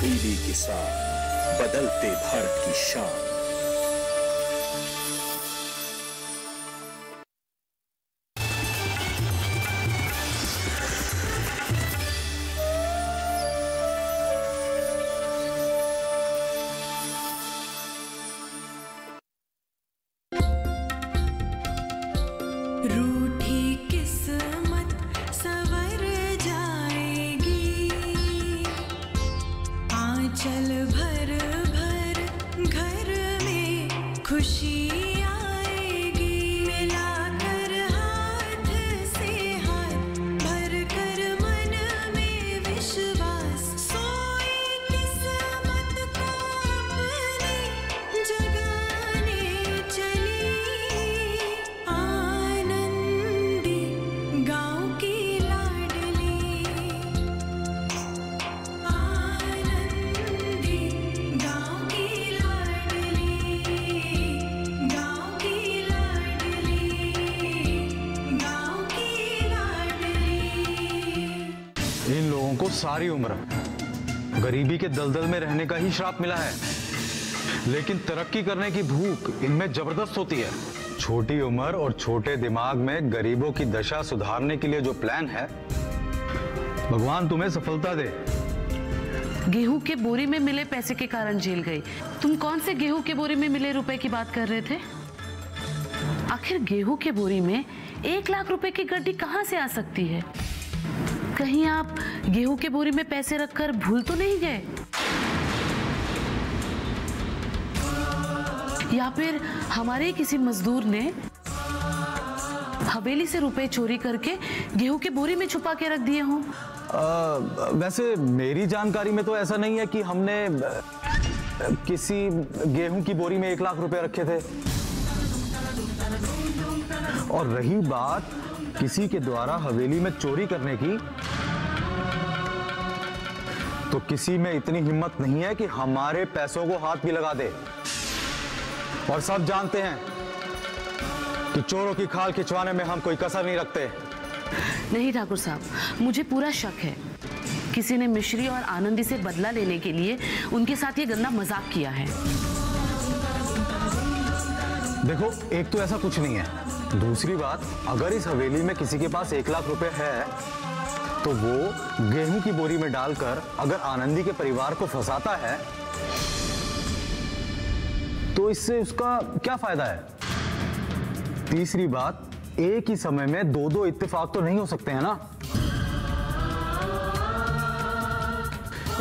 गरीबी के साथ बदलते भारत की शान। रूठी किस्मत संवर जाएगी, आंचल भर भर घर में खुशी आएगी। मिलाकर हाथ से हाथ भर कर मन में विश्वास, सोई किस्मत को अपने जगाने चली। गाँव की लाडली, आनंदी गाँव की लाडली, गाँव की लाडली, गाँव की लाडली। इन लोगों को सारी उम्र गरीबी के दलदल में रहने का ही श्राप मिला है, लेकिन तरक्की करने की भूख इनमें जबरदस्त होती है। छोटी उम्र और छोटे दिमाग में गरीबों की दशा सुधारने के लिए जो प्लान है, भगवान तुम्हें सफलता दे। गेहूं के बोरी में मिले पैसे के कारण जेल गई। तुम कौन से गेहूं के बोरी में मिले रुपए की बात कर रहे थे? आखिर गेहूं के बोरी में 1 लाख रुपए की गड्डी कहां से आ सकती है? कहीं आप गेहूं के बोरी में पैसे रखकर भूल तो नहीं गए? या फिर हमारे किसी मजदूर ने हवेली से रुपए चोरी करके गेहूं के बोरी में छुपा के रख दिए हों? वैसे मेरी जानकारी में तो ऐसा नहीं है कि हमने किसी गेहूं की बोरी में 1 लाख रुपए रखे थे। और रही बात किसी के द्वारा हवेली में चोरी करने की, तो किसी में इतनी हिम्मत नहीं है कि हमारे पैसों को हाथ भी लगा दे। और सब जानते हैं कि चोरों की खाल खिंचवाने में हम कोई कसर नहीं रखते। नहीं ठाकुर साहब, मुझे पूरा शक है किसी ने मिश्री और आनंदी से बदला लेने के लिए उनके साथ ये गंदा मजाक किया है। देखो, एक तो ऐसा कुछ नहीं है, दूसरी बात, अगर इस हवेली में किसी के पास 1 लाख रुपए है तो वो गेहूं की बोरी में डालकर अगर आनंदी के परिवार को फंसाता है तो इससे उसका क्या फायदा है? तीसरी बात, एक ही समय में 2-2 इत्तेफाक तो नहीं हो सकते हैं ना।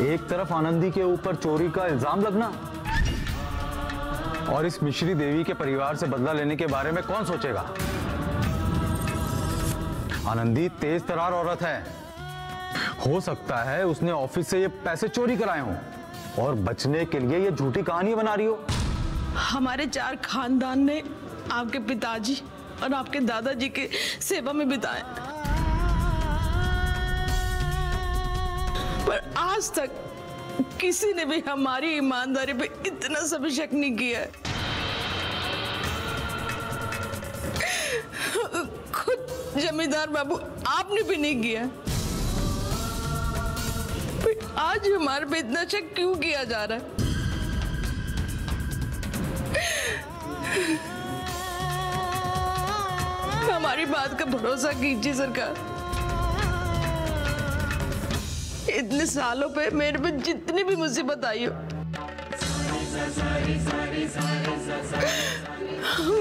एक तरफ आनंदी के ऊपर चोरी का इल्जाम लगना और इस मिश्री देवी के परिवार से बदला लेने के बारे में कौन सोचेगा? आनंदी तेज तरार औरत है, हो सकता है उसने ऑफिस से ये पैसे चोरी कराए हों और बचने के लिए ये झूठी कहानी बना रही हो। हमारे 4 खानदान ने आपके पिताजी और आपके दादाजी के सेवा में बिताए, पर आज तक किसी ने भी हमारी ईमानदारी पे इतना सा भी शक नहीं किया है। खुद जमींदार बाबू आपने भी नहीं किया, पर आज हमारे पे इतना शक क्यों किया जा रहा है? हमारी बात का भरोसा कीजिए सरकार। इतने सालों पे मेरे पे जितनी भी मुसीबत आई हो,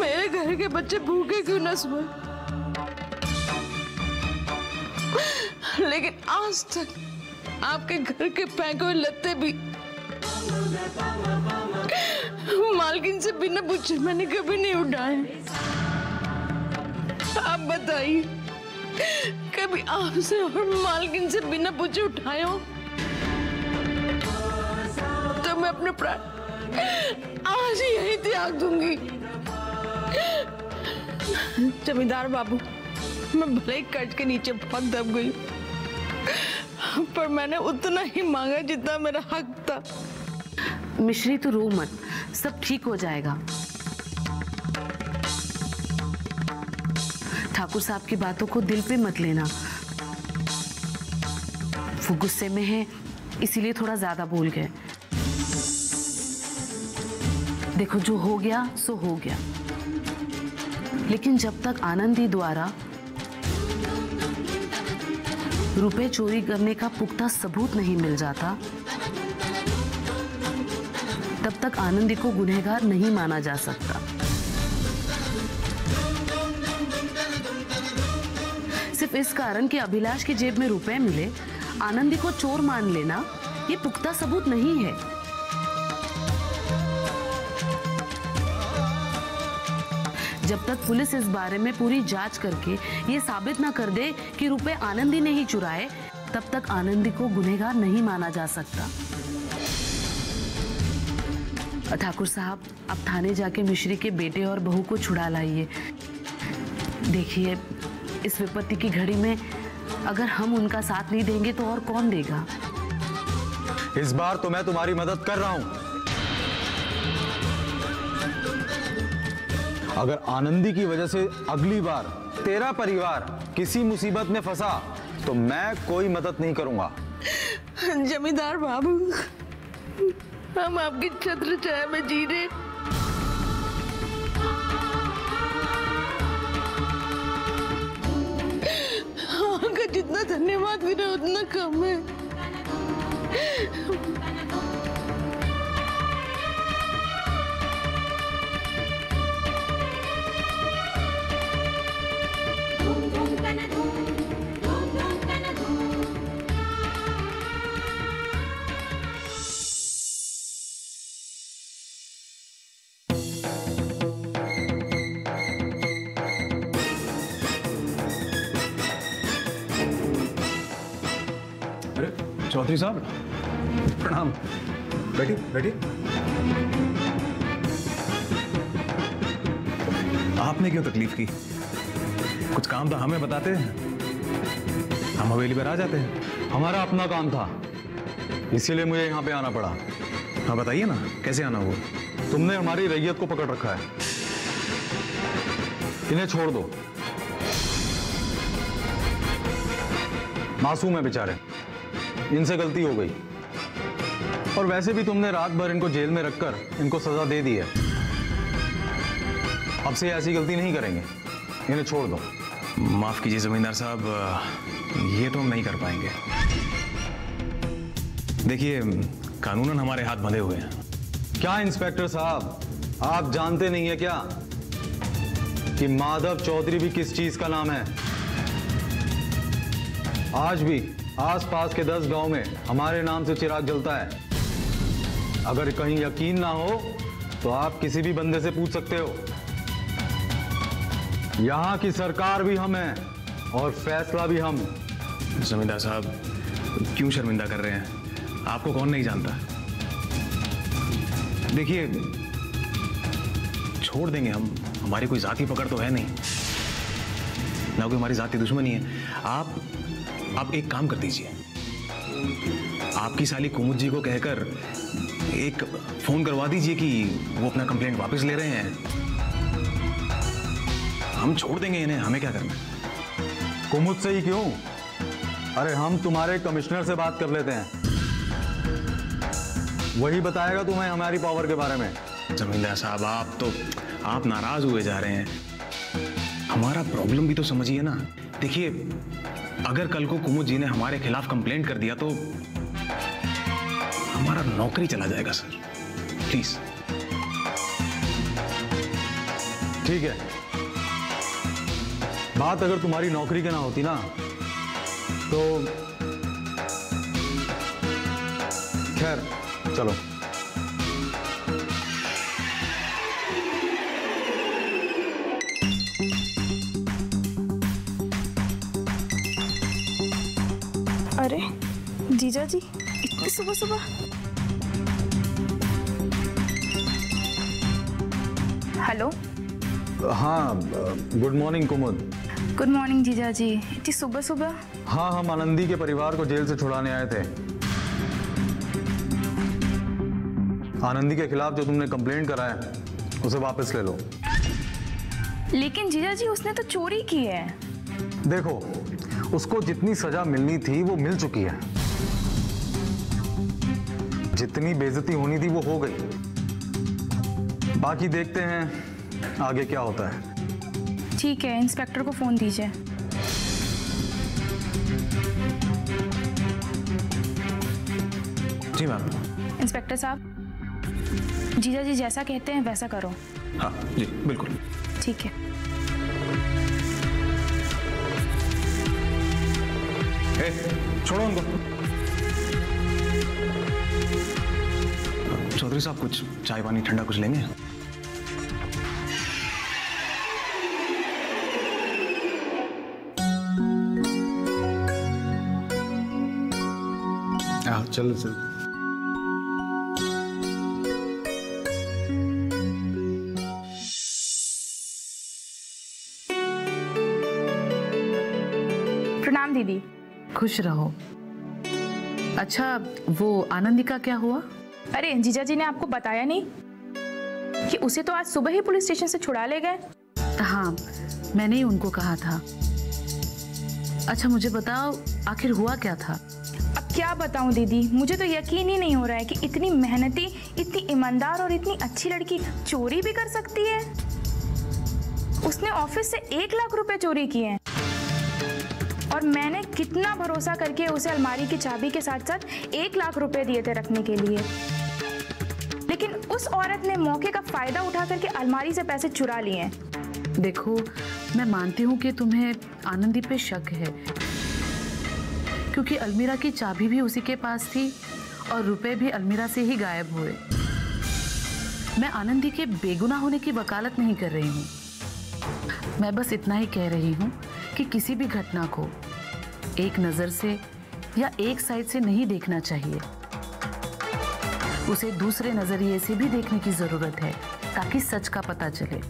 मेरे घर के बच्चे भूखे क्यों न सोए, लेकिन आज तक आपके घर के फेंके हुए लत्ते भी मालकिन से बिना पूछे मैंने कभी नहीं उठाए। आप बताइए, कभी आपसे और मालकिन से बिना पूछे उठाए हो? तो मैं अपने प्राण आज ही यहीं त्याग दूंगी। जमींदार बाबू, मैं भले ही कर्ज के नीचे बहुत दब गई, पर मैंने उतना ही मांगा जितना मेरा हक था। मिश्री, तो रो मत, सब ठीक हो जाएगा। ठाकुर साहब की बातों को दिल पे मत लेना, वो गुस्से में है इसीलिए थोड़ा ज्यादा बोल गए। देखो, जो हो गया सो हो गया, लेकिन जब तक आनंदी द्वारा रुपए चोरी करने का पुख्ता सबूत नहीं मिल जाता, तब तक आनंदी को गुनहगार नहीं माना जा सकता। सिर्फ इस कारण कि अभिलाष की जेब में रुपए मिले, आनंदी को चोर मान लेना ये पुख्ता सबूत नहीं है। जब तक पुलिस इस बारे में पूरी जांच करके ये साबित ना कर दे कि रुपए आनंदी ने ही चुराए, तब तक आनंदी को गुनहगार नहीं माना जा सकता। ठाकुर साहब, अब थाने जाके मिश्री के बेटे और बहू को छुड़ा लाइए। देखिए, इस विपत्ति की घड़ी में अगर हम उनका साथ नहीं देंगे तो और कौन देगा। इस बार तो मैं तुम्हारी मदद कर रहा हूं। अगर आनंदी की वजह से अगली बार तेरा परिवार किसी मुसीबत में फंसा तो मैं कोई मदद नहीं करूंगा। जमींदार बाबू, हम आपकी छत्र छाया में जी रहे। आपका जितना धन्यवाद करें उतना कम है। चौधरी साहब, प्रणाम। बैठिए बैठिए। आपने क्यों तकलीफ की? कुछ काम था हमें बताते, हम हवेली पर आ जाते हैं। हमारा अपना काम था, इसीलिए मुझे यहाँ पे आना पड़ा। हाँ बताइए ना, कैसे आना हुआ? तुमने हमारी रैयत को पकड़ रखा है, इन्हें छोड़ दो। मासूम है बेचारे, इनसे गलती हो गई। और वैसे भी तुमने रात भर इनको जेल में रखकर इनको सजा दे दी है। अब से ऐसी गलती नहीं करेंगे, इन्हें छोड़ दो। माफ कीजिए जमींदार साहब, ये तो हम नहीं कर पाएंगे। देखिए, कानूनन हमारे हाथ बंधे हुए हैं। क्या इंस्पेक्टर साहब, आप जानते नहीं है क्या कि माधव चौधरी भी किस चीज का नाम है? आज भी आसपास के 10 गांव में हमारे नाम से चिराग जलता है। अगर कहीं यकीन ना हो तो आप किसी भी बंदे से पूछ सकते हो। यहां की सरकार भी हम हैं और फैसला भी हम। जमींदार साहब, क्यों शर्मिंदा कर रहे हैं? आपको कौन नहीं जानता? देखिए, छोड़ देंगे हम, हमारी कोई जाति पकड़ तो है नहीं, ना कोई हमारी जाति दुश्मनी है। आप एक काम कर दीजिए, आपकी साली कुमुद जी को कहकर एक फोन करवा दीजिए कि वो अपना कंप्लेंट वापस ले रहे हैं। हम छोड़ देंगे इन्हें, हमें क्या करना। कुमुद से ही क्यों? अरे हम तुम्हारे कमिश्नर से बात कर लेते हैं, वही बताएगा तुम्हें हमारी पावर के बारे में। जमींदार साहब, आप नाराज हुए जा रहे हैं। हमारा प्रॉब्लम भी तो समझिए ना। देखिए, अगर कल को कुमुद जी ने हमारे खिलाफ कंप्लेंट कर दिया तो हमारा नौकरी चला जाएगा सर। प्लीज। ठीक है, बात अगर तुम्हारी नौकरी की ना होती ना तो खैर चलो। अरे जीजा जी, इतनी सुबह सुबह? हेलो। हाँ, गुड मॉर्निंग कुमुद। गुड मॉर्निंग जीजा जी, इतनी सुबह सुबह? हाँ, हम आनंदी के परिवार को जेल से छुड़ाने आए थे। आनंदी के खिलाफ जो तुमने कंप्लेंट करा है उसे वापस ले लो। लेकिन जीजा जी, उसने तो चोरी की है। देखो, उसको जितनी सजा मिलनी थी वो मिल चुकी है। जितनी बेइज्जती होनी थी वो हो गई। बाकी देखते हैं आगे क्या होता है। ठीक है, इंस्पेक्टर को फ़ोन दीजिए। जी मैम। इंस्पेक्टर साहब, जीजा जी जैसा कहते हैं वैसा करो। हाँ जी बिल्कुल। ठीक है। छोड़ो उनको। चौधरी साहब कुछ चाय पानी ठंडा कुछ लेंगे? चलो चल। प्रणाम दीदी। खुश रहो। अच्छा, वो आनंदी का क्या हुआ? अरे जीजा जी ने आपको बताया नहीं कि उसे तो आज सुबह ही पुलिस स्टेशन से छुड़ा ले गए? हाँ, मैंने ही उनको कहा था। अच्छा मुझे बताओ, आखिर हुआ क्या था? अब क्या बताऊं दीदी, मुझे तो यकीन ही नहीं हो रहा है कि इतनी मेहनती, इतनी ईमानदार और इतनी अच्छी लड़की चोरी भी कर सकती है। उसने ऑफिस से 1 लाख रुपए चोरी किए हैं और मैंने कितना भरोसा करके उसे अलमारी की चाबी के साथ साथ 1 लाख रुपए दिए थे रखने के लिए, लेकिन उस औरत ने मौके का फायदा उठा करके अलमारी से पैसे चुरा लिए हैं। देखो, मैं मानती हूँ कि तुम्हें आनंदी पे शक है, क्योंकि अलमीरा की चाबी भी उसी के पास थी और रुपए भी अलमीरा से ही गायब हुए। मैं आनंदी के बेगुनाह होने की वकालत नहीं कर रही हूँ, मैं बस इतना ही कह रही हूँ कि किसी भी घटना को एक नज़र से या एक साइड से नहीं देखना चाहिए, उसे दूसरे नजरिए से भी देखने की जरूरत है ताकि सच का पता चले।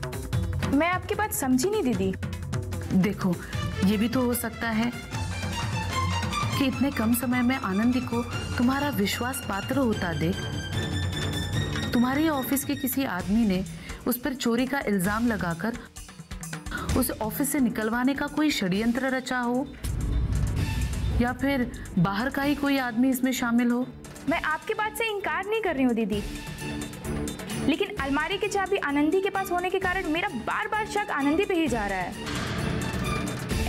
मैं आपकी बात समझी नहीं दीदी। देखो, ये भी तो हो सकता है कि इतने कम समय में आनंदी को तुम्हारा विश्वास पात्र होता देख तुम्हारे ऑफिस के किसी आदमी ने उस पर चोरी का इल्जाम लगाकर उसे ऑफिस से निकलवाने का कोई षड्यंत्र रचा हो, या फिर बाहर का ही कोई आदमी इसमें शामिल हो। मैं आपकी बात से इनकार नहीं कर रही हूँ दीदी, लेकिन अलमारी की चाबी आनंदी के पास होने के कारण मेरा बार बार शक आनंदी पे ही जा रहा है।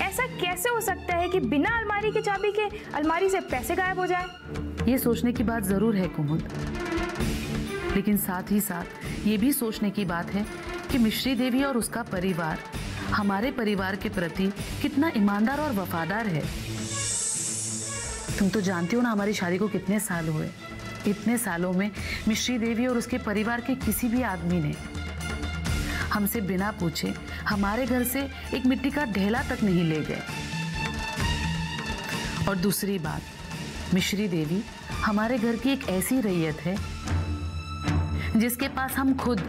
ऐसा कैसे हो सकता है कि बिना अलमारी की चाबी के अलमारी से पैसे गायब हो जाए? ये सोचने की बात जरूर है कुमुद, लेकिन साथ ही साथ ये भी सोचने की बात है कि मिश्री देवी और उसका परिवार हमारे परिवार के प्रति कितना ईमानदार और वफादार है। तुम तो जानती हो ना हमारी शादी को कितने साल हुए। इतने सालों में मिश्री देवी और उसके परिवार के किसी भी आदमी ने हमसे बिना पूछे हमारे घर से एक मिट्टी का ढेला तक नहीं ले गए। और दूसरी बात, मिश्री देवी हमारे घर की एक ऐसी रैयत है जिसके पास हम खुद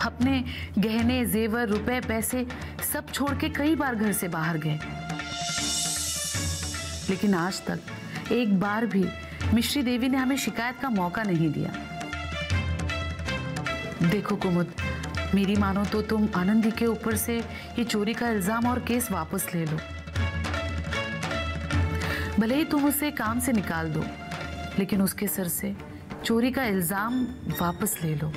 अपने गहने, जेवर, रुपए, पैसे सब छोड़ के कई बार घर से बाहर गए, लेकिन आज तक एक बार भी मिश्री देवी ने हमें शिकायत का मौका नहीं दिया। देखो कुमुद, मेरी मानो तो तुम आनंदी के ऊपर से ये चोरी का इल्जाम और केस वापस ले लो। भले ही तुम उसे काम से निकाल दो, लेकिन उसके सर से चोरी का इल्जाम वापस ले लो,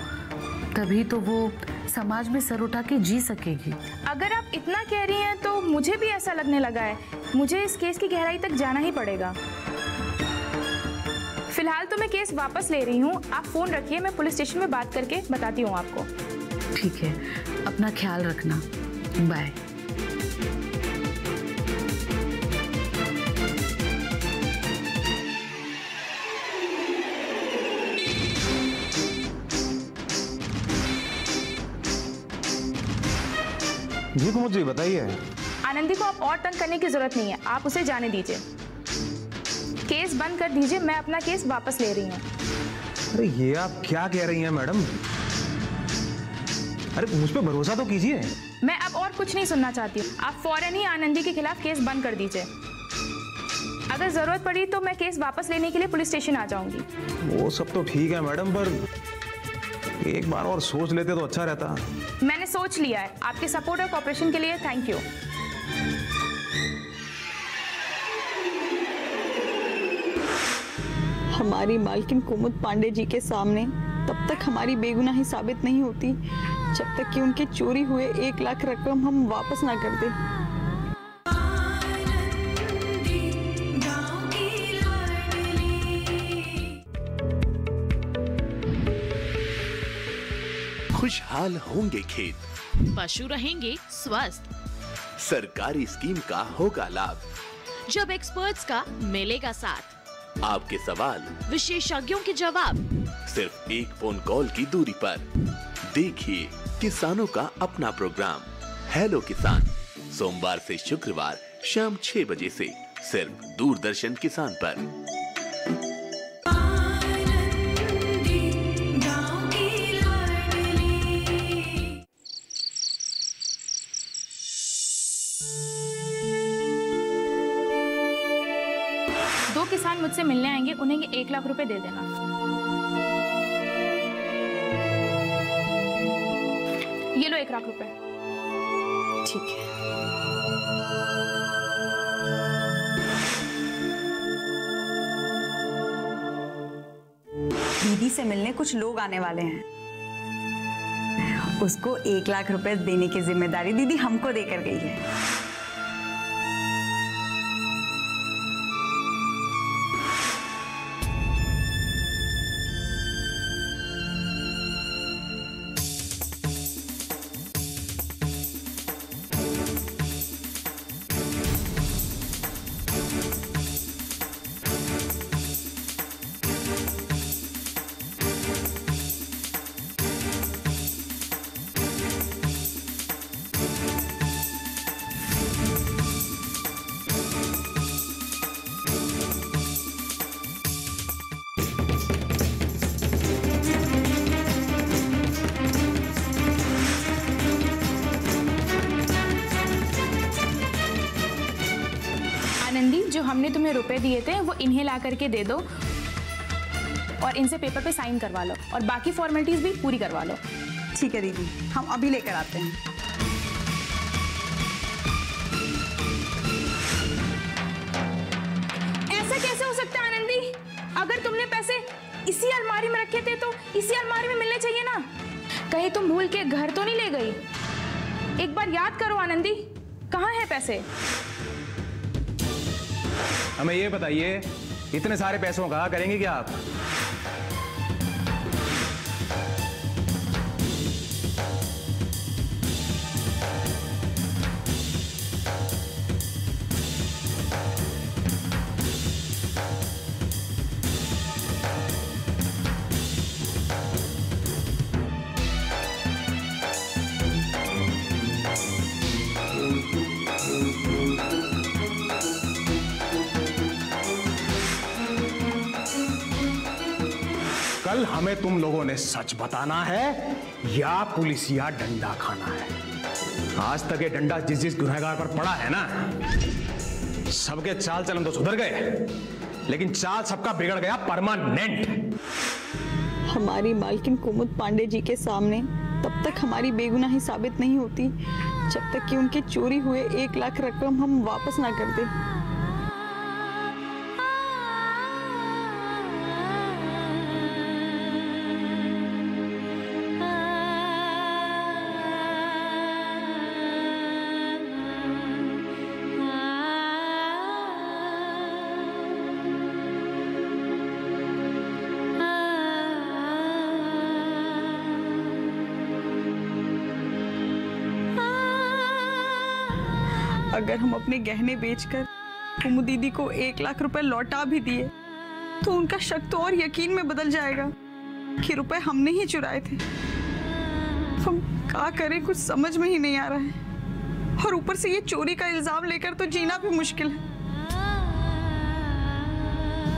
तभी तो वो समाज में सर उठा के जी सकेगी। अगर आप इतना कह रही हैं तो मुझे भी ऐसा लगने लगा है, मुझे इस केस की गहराई तक जाना ही पड़ेगा। फिलहाल तो मैं केस वापस ले रही हूँ, आप फोन रखिए, मैं पुलिस स्टेशन में बात करके बताती हूँ आपको। ठीक है, अपना ख्याल रखना, बाय। जी कुमुद जी बताइए। आनंदी को आप और तंग करने की जरूरत नहीं है, आप उसे जाने दीजिए। केस बंद कर दीजिए, मैं अपना केस वापस ले रही हूँ। अरे ये आप क्या कह रही हैं मैडम? अरे मुझ पे भरोसा तो कीजिए। मैं अब और कुछ नहीं सुनना चाहती हूँ, आप फौरन ही आनंदी के खिलाफ केस बंद कर दीजिए। अगर जरूरत पड़ी तो मैं केस वापस लेने के लिए पुलिस स्टेशन आ जाऊंगी। वो सब तो ठीक है मैडम, पर एक बार और सोच लेते तो अच्छा रहता। मैंने सोच लिया है। आपके सपोर्ट और कोऑपरेशन के लिए थैंक यू। हमारी मालकिन कुमुद पांडे जी के सामने तब तक हमारी बेगुनाही साबित नहीं होती जब तक कि उनके चोरी हुए 1 लाख रकम हम वापस ना कर दें। गाँव की लाडली। खुशहाल होंगे खेत, पशु रहेंगे स्वस्थ, सरकारी स्कीम का होगा लाभ, जब एक्सपर्ट्स का मिलेगा साथ, आपके सवाल विशेषज्ञों के जवाब, सिर्फ एक फोन कॉल की दूरी पर। देखिए किसानों का अपना प्रोग्राम हेलो किसान, सोमवार से शुक्रवार शाम 6 बजे से सिर्फ दूरदर्शन किसान पर। गाँव की लाडली। दो किसान मुझसे मिलने आएंगे, उन्हें ये 1 लाख रुपए दे देना। ये लो 1 लाख रुपए। ठीक है। दीदी से मिलने कुछ लोग आने वाले हैं, उसको 1 लाख रुपए देने की जिम्मेदारी दीदी हमको देकर गई है। आनंदी, जो हमने तुम्हें रुपए दिए थे वो इन्हें ला करके दे दो और इनसे पेपर पे साइन करवा लो और बाकी फॉर्मेलिटीज भी पूरी करवा लो। ठीक है दीदी, हम अभी लेकर आते हैं। ऐसा कैसे हो सकता है आनंदी? अगर तुमने पैसे इसी अलमारी में रखे थे तो इसी अलमारी में मिलने चाहिए ना। कहीं तुम भूल के घर तो नहीं ले गई? एक बार याद करो आनंदी, कहाँ है पैसे? हमें ये बताइए, इतने सारे पैसों का करेंगे क्या आप? कल हमें तुम लोगों ने सच बताना है या पुलिसिया डंडा खाना है। आज तक ये डंडा जिस जिस गुनहगार पर पड़ा है ना, सबके चाल चलन तो सुधर गए, लेकिन चाल सबका बिगड़ गया परमानेंट। हमारी मालकिन कुमुद पांडे जी के सामने तब तक हमारी बेगुनाही साबित नहीं होती जब तक कि उनके चोरी हुए 1 लाख रकम हम वापस ना कर दें। अगर हम अपने गहने बेचकर कुमुद दीदी को 1 लाख रुपए लौटा भी दिए तो उनका शक तो और यकीन में बदल जाएगा कि रुपए हमने ही चुराए थे। हम क्या करें, कुछ समझ में ही नहीं आ रहा है। और ऊपर से ये चोरी का इल्जाम लेकर तो जीना भी मुश्किल है।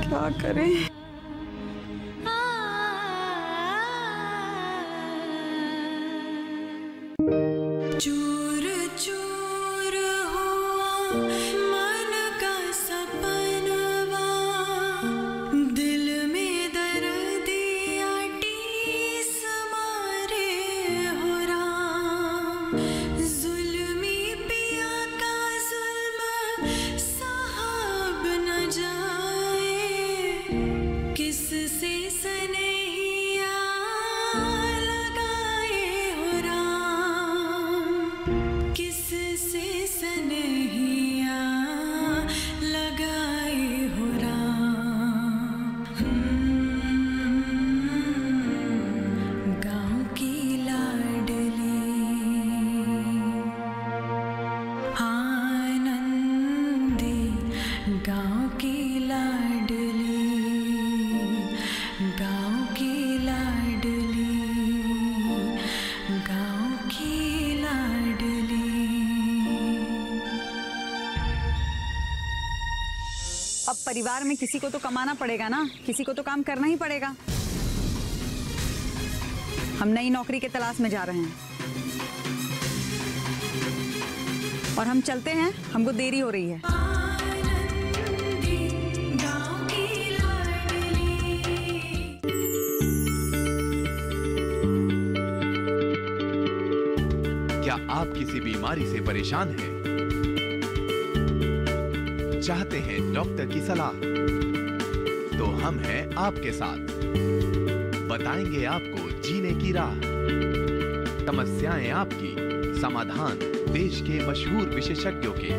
क्या करें? चूर चूर हुआ मन का सपनवा, दिल में दर्दिया टीस मारे हो राम। जुल्मी पिया का जुल्म साहब न जाए, किस किससे सनहिया लगाए हो राम, किससे सनहिया लगाए हो राम। गाँव की लाडली आनंदी, गाँव की लाडली, गाँव की लाडली, गाँव की लाडली। अब परिवार में किसी को तो कमाना पड़ेगा ना, किसी को तो काम करना ही पड़ेगा। हम नई नौकरी के तलाश में जा रहे हैं और हम चलते हैं, हमको देरी हो रही है। आनंदी, गाँव की लाडली। क्या आप किसी बीमारी से परेशान हैं? चाहते हैं डॉक्टर की सलाह? तो हम हैं आपके साथ, बताएंगे आपको जीने की राह। समस्याएं आपकी, समाधान देश के मशहूर विशेषज्ञों के।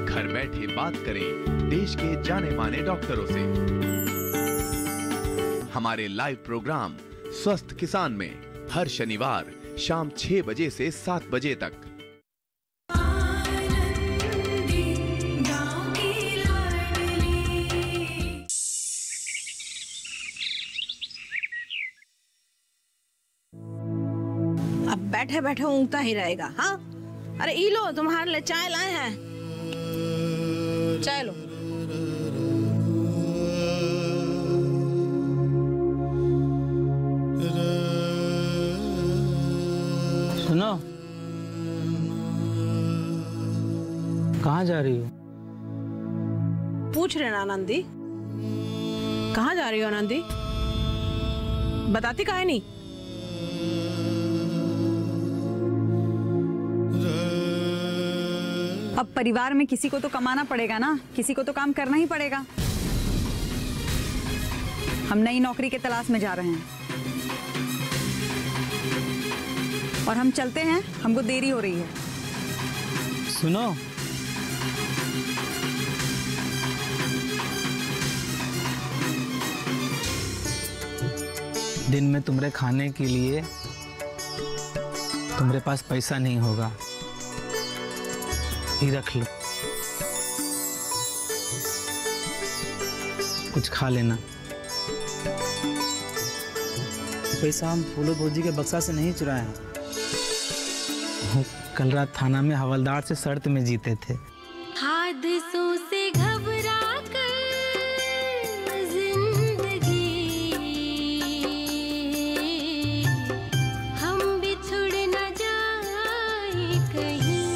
घर बैठे बात करें देश के जाने माने डॉक्टरों से। हमारे लाइव प्रोग्राम स्वस्थ किसान में हर शनिवार शाम 6 बजे से 7 बजे तक। आनंदी, गाँव की लाडली। अब बैठे बैठे ऊँगता ही रहेगा। हाँ, अरे ई लो, तुम्हारे लिए चाय लाए हैं, चाय लो। सुनो, कहाँ जा रही हो? पूछ रहे ना आनंदी, कहाँ जा रही हो आनंदी? बताती काहे नहीं? अब परिवार में किसी को तो कमाना पड़ेगा ना, किसी को तो काम करना ही पड़ेगा। हम नई नौकरी के तलाश में जा रहे हैं और हम चलते हैं, हमको देरी हो रही है। सुनो, दिन में तुम्हारे खाने के लिए तुम्हारे पास पैसा नहीं होगा, ये रख लो, कुछ खा लेना। पैसा हम फूलो भौजी के बक्सा से नहीं चुराए हैं। कल रात थाना में हवलदार से शर्त में जीते थे। हादसों से घबरा कर जिंदगी हम बिछुड़ न जाए कहीं,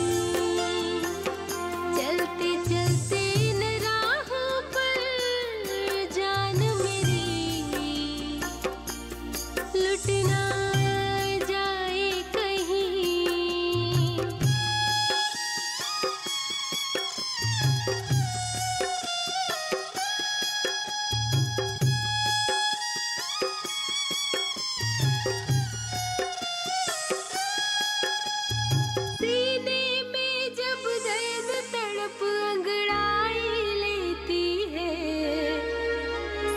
चलते चलते इन राहों पर जान मेरी लुट ना जाए कहीं। सीने में जब दर्द तड़प अंगड़ाई लेती है,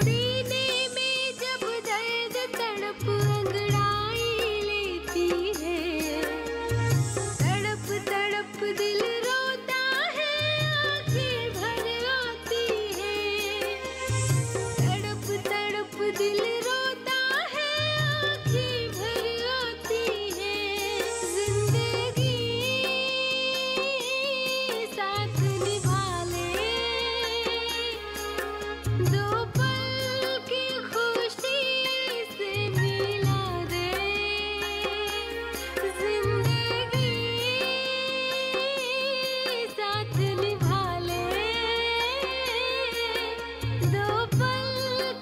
सीने में जब दर्द तड़प अंगड़ाई लेती है, तड़प तड़प दिल रोता है, आंखें भर आती है, तड़प तड़प दिल रोता है, आंखें भर आती है। जिंदगी साथ निभा ले, दो पल की खुशी से मिला दे। जिंदगी साथ निभा ले, दो पल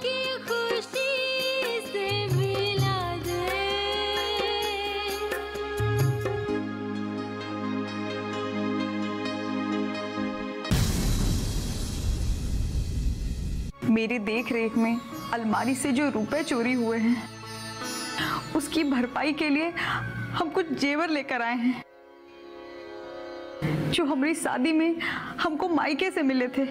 की खुशी से मिला दे। मेरी देख रेख में अलमारी से जो रुपए चोरी हुए हैं उसकी भरपाई के लिए हम कुछ जेवर लेकर आए हैं जो हमारी शादी में हमको मायके से मिले थे।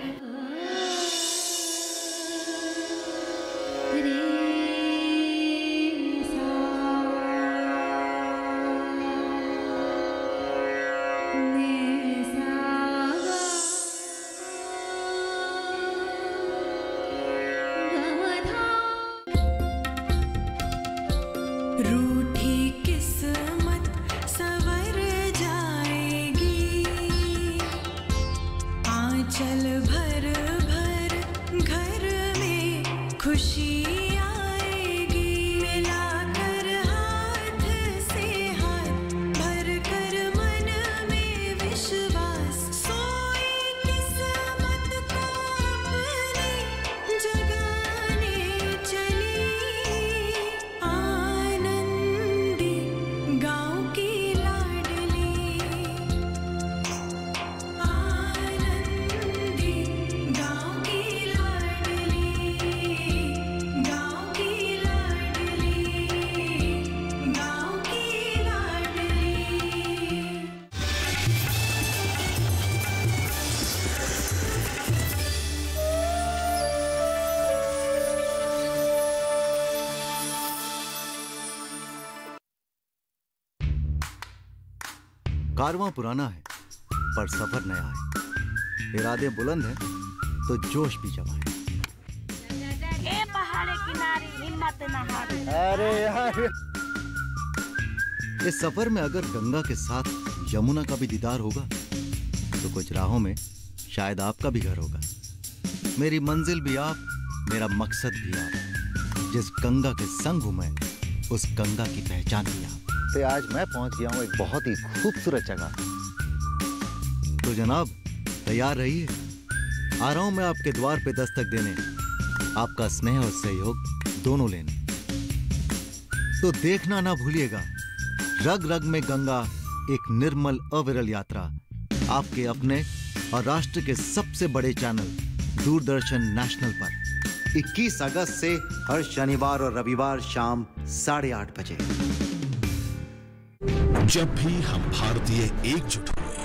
रूठी किस्मत संवर जाएगी, आंचल भर भर घर में खुशी आएगी। मिलाकर हाथ से हाथ भर कर मन में विश्वास, सोई किस्मत को अपने जगाने चली। गाँव की लाडली, आनंदी गाँव की लाडली, गाँव की लाडली, गाँव की लाडली। कारवां पुराना है पर सफर नया है, इरादे बुलंद हैं तो जोश भी जमा है। पहाड़ किनारे हिम्मत न हारे। अरे यार, इस सफर में अगर गंगा के साथ यमुना का भी दीदार होगा तो कुछ राहों में शायद आपका भी घर होगा। मेरी मंजिल भी आप, मेरा मकसद भी आप। जिस गंगा के संग हूं मैं, उस गंगा की पहचान भी आप। तो आज मैं पहुंच गया हूं एक बहुत ही खूबसूरत जगह। तो जनाब तैयार रहिए, आ रहा हूं मैं आपके द्वार पे दस्तक देने, आपका स्नेह और सहयोग दोनों लेने। तो देखना ना भूलिएगा, रग रग में गंगा, एक निर्मल अविरल यात्रा आपके अपने और राष्ट्र के सबसे बड़े चैनल दूरदर्शन नेशनल पर 21 अगस्त से हर शनिवार और रविवार शाम 8:30 बजे। जब भी हम भारतीय एकजुट हुए,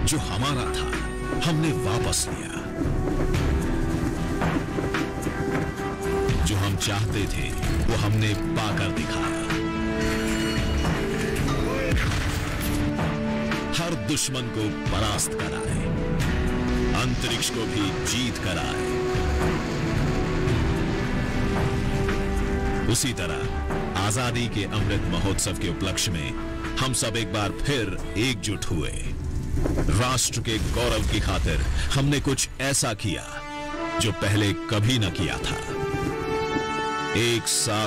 जो हमारा था हमने वापस लिया, जो हम चाहते थे वो हमने पाकर दिखाया। हर दुश्मन को परास्त कराए, अंतरिक्ष को भी जीत कर आए। उसी तरह आजादी के अमृत महोत्सव के उपलक्ष्य में हम सब एक बार फिर एकजुट हुए। राष्ट्र के गौरव की खातिर हमने कुछ ऐसा किया जो पहले कभी न किया था। एक साथ